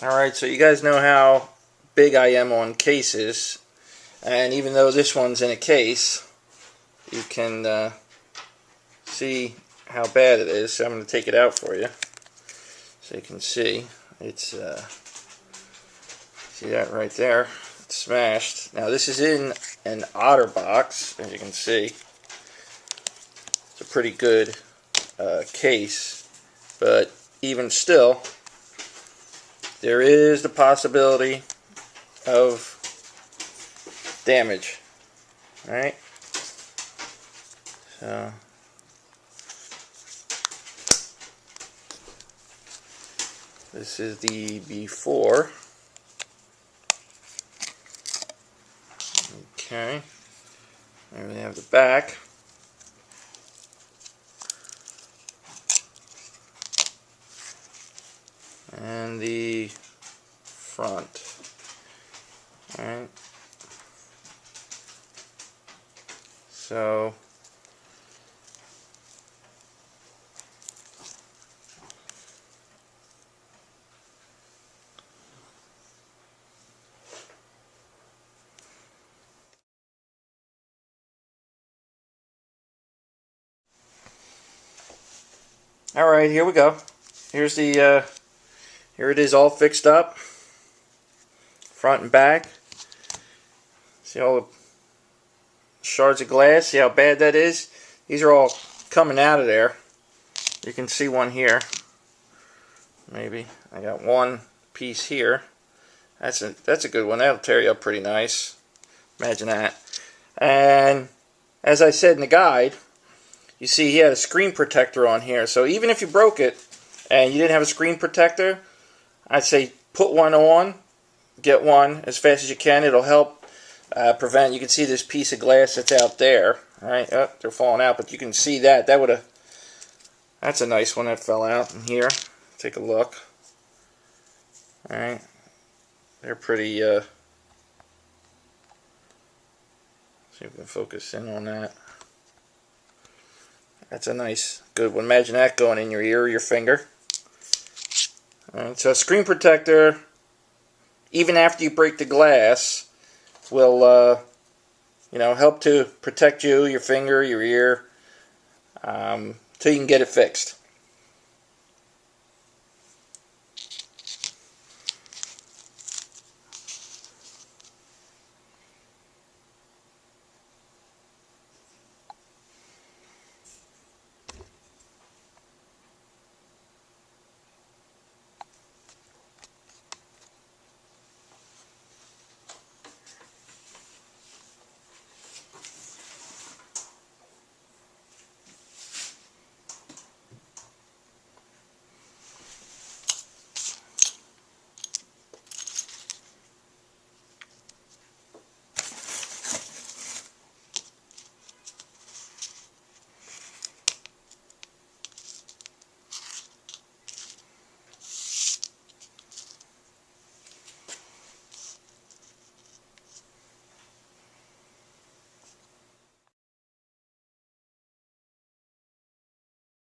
Alright, so you guys know how big I am on cases, and even though this one's in a case, you can see how bad it is. So I'm going to take it out for you so you can see. It's see that right there? It's smashed. Now this is in an Otterbox, as you can see. It's a pretty good case, but even still, there is the possibility of damage. Alright? So this is the before. Okay. There we have the back. And the front. Alright. So alright, here we go. Here's the here it is all fixed up, front and back. See all the shards of glass? See how bad that is? These are all coming out of there. You can see one here. Maybe I got one piece here. That's a good one. That'll tear you up pretty nice. Imagine that. And as I said in the guide, you see he had a screen protector on here. So even if you broke it and you didn't have a screen protector, I'd say put one on. Get one as fast as you can. It'll help prevent. You can see this piece of glass that's out there. All right, oh, they're falling out, but you can see that. That would have. That's a nice one that fell out in here. Take a look. All right, they're pretty. See if we can focus in on that. That's a nice, good one. Imagine that going in your ear or your finger. Alright, so a screen protector, even after you break the glass, will you know, help to protect you, your finger, your ear, till you can get it fixed.